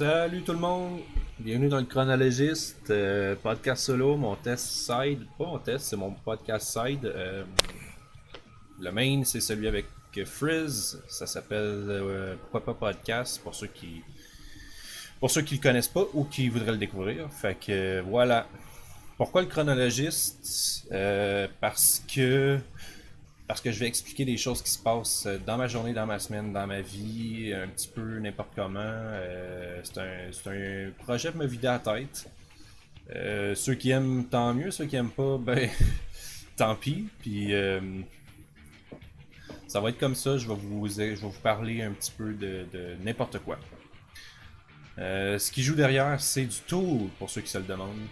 Salut tout le monde, bienvenue dans le Chronologiste, podcast solo, mon test side, pas mon test, c'est mon podcast side. Le main, c'est celui avec Frizz, ça s'appelle Pourquoi pas podcast pour ceux qui le connaissent pas ou qui voudraient le découvrir. Fait que voilà. Pourquoi le chronologiste? Parce que je vais expliquer des choses qui se passent dans ma journée, dans ma semaine, dans ma vie, un petit peu n'importe comment. C'est un projet pour me vider la tête. Ceux qui aiment, tant mieux. Ceux qui aiment pas, ben, tant pis. Puis, ça va être comme ça. Je vais vous parler un petit peu de n'importe quoi. Ce qui joue derrière, c'est du Tool, pour ceux qui se le demandent.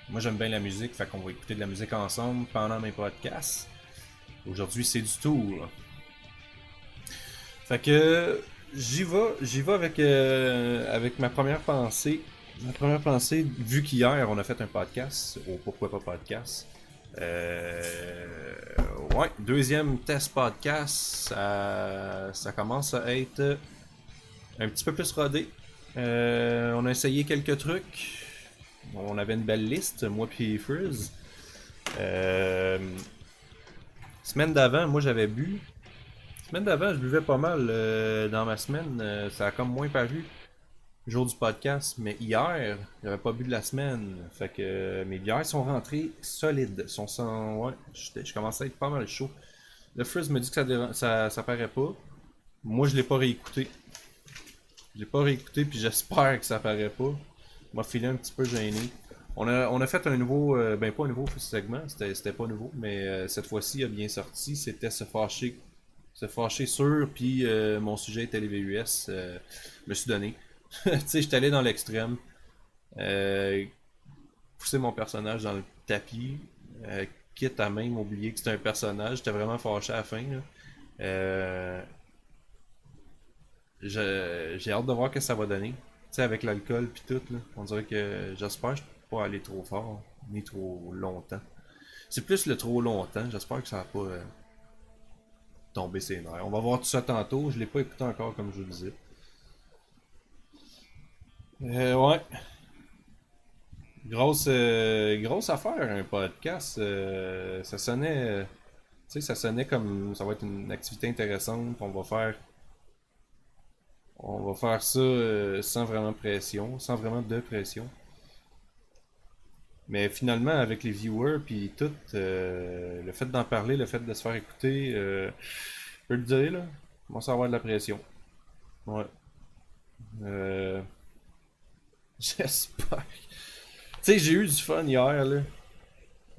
Moi, j'aime bien la musique, fait qu'on va écouter de la musique ensemble pendant mes podcasts. Aujourd'hui, c'est du Tool. Fait que j'y vais avec ma première pensée. Ma première pensée, vu qu'hier on a fait un podcast, au Pourquoi pas podcast. Ouais, deuxième test podcast, ça commence à être un petit peu plus rodé. On a essayé quelques trucs. On avait une belle liste, moi puis Frizz. Semaine d'avant, moi j'avais bu. Semaine d'avant, je buvais pas mal dans ma semaine. Ça a comme moins paru le jour du podcast. Mais hier, j'avais pas bu de la semaine. Fait que mes bières sont rentrées solides. Ouais, je commençais à être pas mal chaud. Le Frizz me dit que ça paraît pas. Moi, je l'ai pas réécouté. Je l'ai pas réécouté, puis j'espère que ça paraît pas. M'a filé un petit peu gêné. On a fait un nouveau, ben pas un nouveau segment, c'était pas nouveau, mais cette fois-ci, il a bien sorti. C'était se fâcher sur, puis mon sujet était les VUS. Je me suis donné. Tu sais, j'étais allé dans l'extrême. Euh, Pousser mon personnage dans le tapis. Quitte à même oublier que c'était un personnage. J'étais vraiment fâché à la fin. Là. Euh, j'ai hâte de voir ce que ça va donner. Tu sais, avec l'alcool puis tout, là. On dirait que j'espère que je peux pas aller trop fort, ni trop longtemps. C'est plus le trop longtemps. J'espère que ça va pas tomber ses nerfs. On va voir tout ça tantôt. Je l'ai pas écouté encore, comme je vous le disais. Ouais. Grosse affaire, un podcast. Ça sonnait, tu sais, ça sonnait comme ça va être une activité intéressante. On va faire ça sans vraiment pression, sans vraiment de pression. Mais finalement, avec les viewers puis tout, le fait d'en parler, le fait de se faire écouter, je peux le dire là, on commence à avoir de la pression. Ouais. Euh, J'espère. Tu sais, j'ai eu du fun hier là.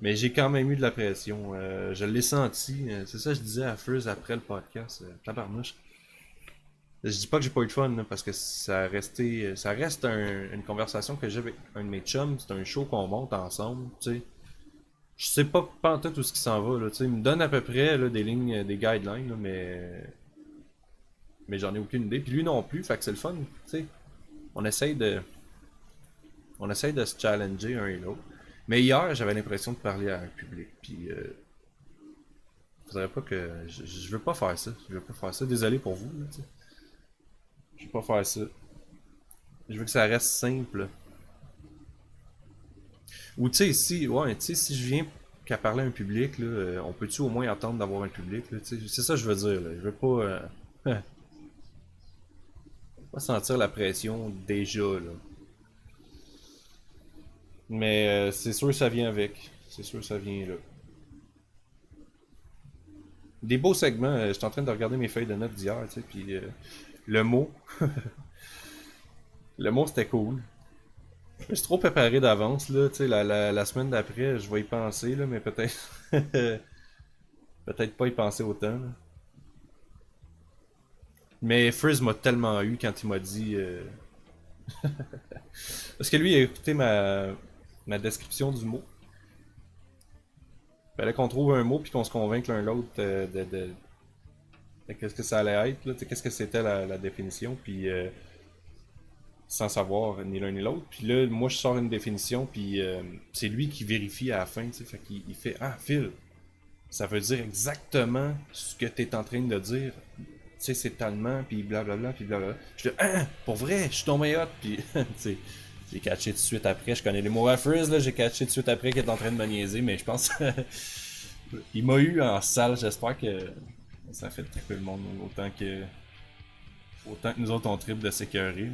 Mais j'ai quand même eu de la pression. Je l'ai senti. C'est ça que je disais à Fuzz après le podcast. Tabarnouche. Je dis pas que j'ai pas eu de fun, là, parce que ça reste une conversation que j'ai avec un de mes chums. C'est un show qu'on monte ensemble, tu sais. Je sais pas en tout où ce qui s'en va, là, tu sais. Il me donne à peu près là, des lignes, des guidelines, là, mais j'en ai aucune idée. Puis lui non plus, fait que c'est le fun, tu sais. On essaye de, on essaye de se challenger un et l'autre. Mais hier, j'avais l'impression de parler à un public, puis faudrait pas que. Je veux pas faire ça. Je veux pas faire ça. Désolé pour vous, là, tu sais. Je veux pas faire ça. Je veux que ça reste simple. Ou tu sais, si je viens qu'à parler à un public, là, on peut-tu au moins attendre d'avoir un public, là, tu sais. C'est ça que je veux dire, là. Je veux pas sentir la pression déjà, là. Mais c'est sûr que ça vient avec. C'est sûr que ça vient là. Des beaux segments. J'étais en train de regarder mes feuilles de notes d'hier, tu sais, puis le mot. Le mot c'était cool. Je me suis trop préparé d'avance, là. Tu sais, la semaine d'après, je vais y penser, là, mais peut-être. Peut-être pas y penser autant, là. Mais Frizz m'a tellement eu quand il m'a dit. Parce que lui, il a écouté ma description du mot. Fallait qu'on trouve un mot puis qu'on se convainque l'un l'autre de qu'est-ce que ça allait être, là, tu sais, qu'est-ce que c'était la définition, puis sans savoir ni l'un ni l'autre. Puis là, moi, je sors une définition, puis c'est lui qui vérifie à la fin, tu sais, fait qu'il il fait Ah, Phil, ça veut dire exactement ce que tu es en train de dire. Tu sais, c'est tellement, puis blablabla, puis blablabla. Je dis, ah, pour vrai, je suis tombé hot, puis, tu sais, j'ai catché tout de suite après. Je connais les mots Frizz, là, j'ai catché tout de suite après qu'il est en train de me niaiser, mais je pense. Il m'a eu en salle, j'espère que ça fait triper le monde autant que nous autres on tripe de sécurité.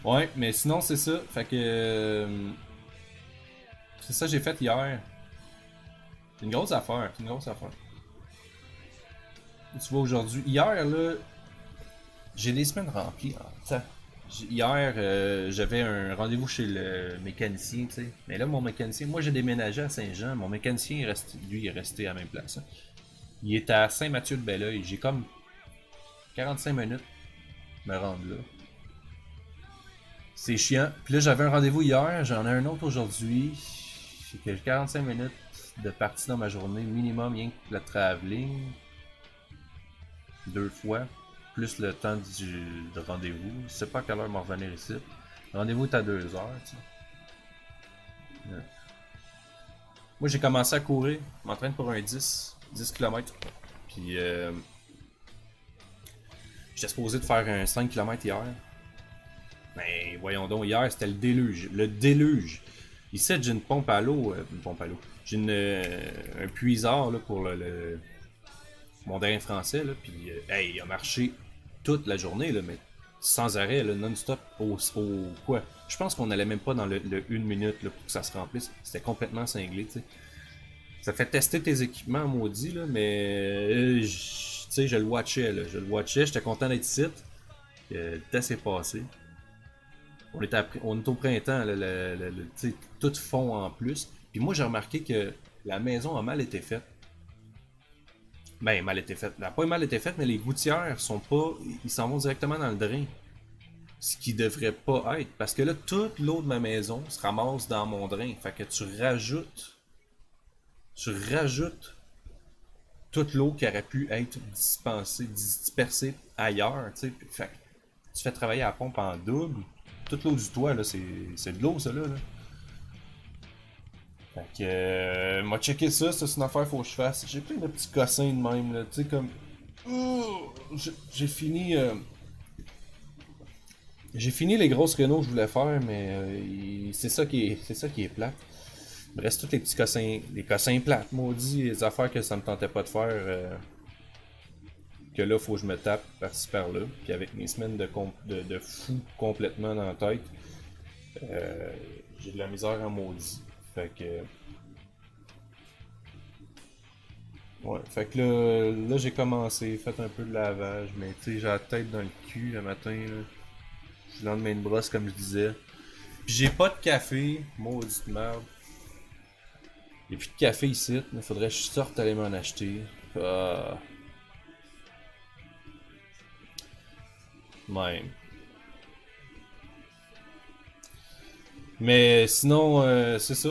Ouais, mais sinon c'est ça. Fait que c'est ça que j'ai fait hier. C'est une grosse affaire, c'est une grosse affaire. Tu vois aujourd'hui, hier là, j'ai des semaines remplies. Hier, j'avais un rendez-vous chez le mécanicien, tu sais. Mais là, mon mécanicien, moi j'ai déménagé à Saint-Jean. Mon mécanicien, lui, il est resté à la même place, hein. Il est à Saint-Mathieu-de-Belleuil. J'ai comme 45 minutes me rendre là. C'est chiant. Puis là, j'avais un rendez-vous hier, j'en ai un autre aujourd'hui. J'ai 45 minutes de partie dans ma journée, minimum, rien que le travelling. 2 fois. Plus le temps de rendez-vous. Je sais pas à quelle heure m'en revenir ici. Le rendez-vous est à 2 heures, tu sais. Ouais. Moi, j'ai commencé à courir. Je m'entraîne pour un 10 km. Puis, j'étais supposé de faire un 5 km hier. Mais voyons donc, hier, c'était le déluge. Le déluge. Ici, j'ai une pompe à l'eau. Une pompe à l'eau. J'ai un puisard là, pour mon terrain français. Là, puis, hey, il a marché toute la journée, là, mais sans arrêt, là, non-stop. Quoi? Je pense qu'on allait même pas dans le 1 minute là, pour que ça se remplisse. C'était complètement cinglé, tu sais. Ça fait tester tes équipements maudits, là, mais tu sais, je le watchais, là. Je le watchais, j'étais content d'être ici. Le temps s'est passé. On est au printemps, là, tout fond en plus. Puis moi, j'ai remarqué que la maison a mal été faite. Ben, mal été faite. Elle n'a pas mal été faite, mais les gouttières sont pas. Ils s'en vont directement dans le drain. Ce qui devrait pas être. Parce que là, toute l'eau de ma maison se ramasse dans mon drain. Fait que tu rajoutes. Tu rajoutes toute l'eau qui aurait pu être dispersée ailleurs. Tu sais. Fait que tu fais travailler à la pompe en double. Toute l'eau du toit, là, c'est de l'eau, ça, là. Fait que, m'a checké ça, c'est une affaire, faut que je fasse. J'ai plein de petits cossins de même, là. Tu sais, comme. J'ai fini. J'ai fini les grosses rénaux que je voulais faire, mais c'est ça qui est plate. Il me reste tous les cossins plates, maudits, les affaires que ça me tentait pas de faire. Que là, faut que je me tape par-ci par-là. Puis avec mes semaines de fou complètement dans la tête, j'ai de la misère en maudit. Fait que. Ouais, fait que là j'ai commencé, fait un peu de lavage, mais tu sais, j'ai la tête dans le cul le matin, là. Je suis le lendemain de brosse, comme je disais. Puis j'ai pas de café, maudite merde. Y'a plus de café ici, il faudrait que je sorte aller m'en acheter. Ah, même. Mais sinon, c'est ça.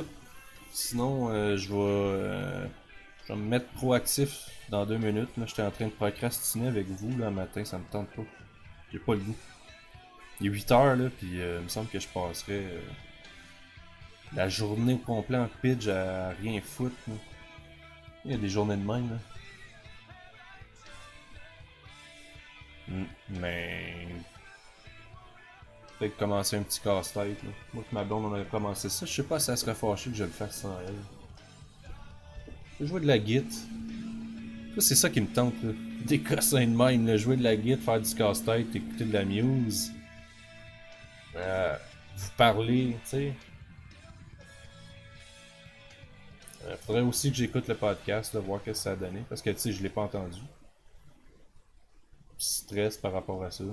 Sinon, je vais me mettre proactif dans 2 minutes. Là, j'étais en train de procrastiner avec vous là, le matin, ça me tente pas. J'ai pas le goût. Il est 8 heures là, puis il me semble que je passerais la journée au complet en pitch à rien foutre, là. Il y a des journées de même, là. Mais peut-être commencer un petit casse-tête, là. Moi que ma blonde on a commencé ça, je sais pas si elle serait fâchée que je le fasse sans elle. Je vais jouer de la guitare. Ça, c'est ça qui me tente, là. Des cossins de même, là. Jouer de la guitare, faire du casse-tête, écouter de la muse. Vous parler, tu sais. Faudrait aussi que j'écoute le podcast, là, voir ce que ça a donné. Parce que, tu sais, je l'ai pas entendu. Stress par rapport à ça.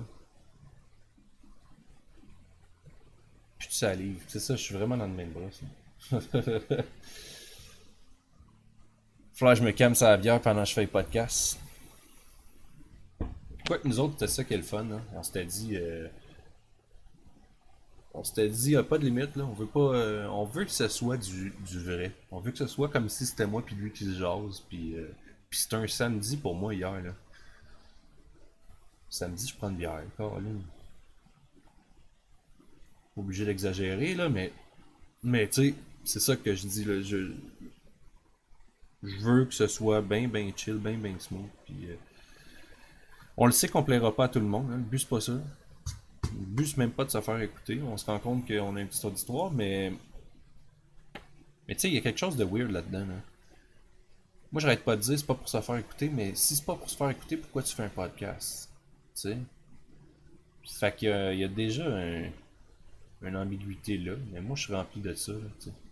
Puis de salive. C'est ça, je suis vraiment dans le même brosse. Faudrait que je me calme sa bière pendant que je fais le podcast. Quoi que nous autres, c'était ça qui est le fun, hein. On s'était dit, y a pas de limite, là. On veut pas. On veut que ce soit du vrai. On veut que ce soit comme si c'était moi puis lui qui se jase. Puis c'était un samedi pour moi hier, là. Samedi, je prends une bière. Caroline. Pas obligé d'exagérer, là, mais. Mais tu sais, c'est ça que je dis, là. Je veux que ce soit bien chill, bien smooth. Puis, on le sait qu'on plaira pas à tout le monde. Hein. Le but, c'est pas ça. Le but, c'est même pas de se faire écouter. On se rend compte qu'on a une petite auditoire, mais tu sais, il y a quelque chose de weird là-dedans. Là. Moi, j'arrête pas de dire c'est pas pour se faire écouter, mais si c'est pas pour se faire écouter, pourquoi tu fais un podcast? Tu sais? Fait qu'il y a déjà une ambiguïté là, mais moi je suis rempli de ça. Là,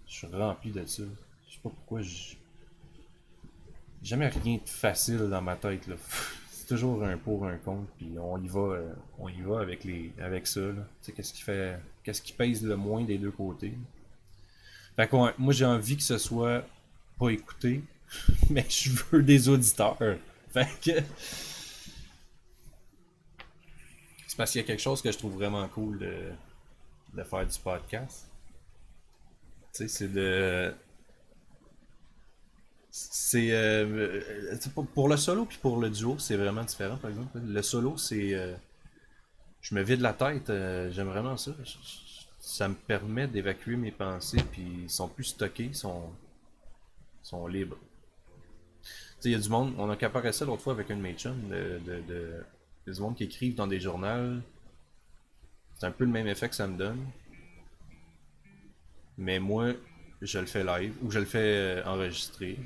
je suis rempli de ça. Je sais pas pourquoi j'ai jamais rien de facile dans ma tête. Là. C'est toujours un pour, un contre, puis on y va avec ça. Là. Tu sais, qu'est-ce qui pèse le moins des deux côtés. Fait que ouais, moi j'ai envie que ce soit pas écouté, mais je veux des auditeurs. Fait que c'est parce qu'il y a quelque chose que je trouve vraiment cool de faire du podcast. Tu sais, c'est de. C'est. Pour le solo puis pour le duo, c'est vraiment différent, par exemple. Le solo, c'est. Je me vide la tête, j'aime vraiment ça. Ça me permet d'évacuer mes pensées, puis ils sont plus stockés, sont libres. Tu sais, il y a du monde, on a comparé ça l'autre fois avec un de mes chums, il y a du monde qui écrivent dans des journaux. C'est un peu le même effet que ça me donne. Mais moi, je le fais live, ou je le fais enregistrer,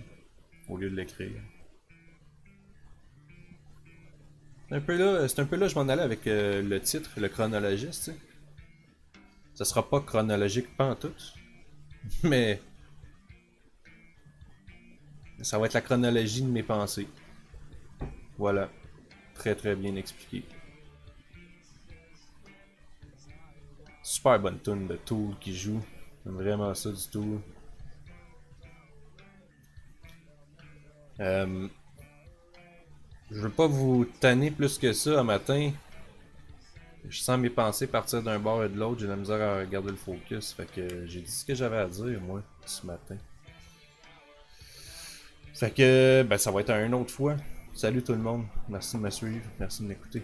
au lieu de l'écrire. C'est un peu là, je m'en allais avec le titre, le chronologiste, tu sais. Ça sera pas chronologique pantoute, mais ça va être la chronologie de mes pensées. Voilà. Très bien expliqué. Super bonne tune de Tool qui joue. J'aime vraiment ça du Tool. Euh, je veux pas vous tanner plus que ça un matin. Je sens mes pensées partir d'un bord et de l'autre. J'ai la misère à garder le focus. Fait que j'ai dit ce que j'avais à dire, moi, ce matin. Fait que, ben, ça va être à une autre fois. Salut tout le monde. Merci de me suivre. Merci de m'écouter.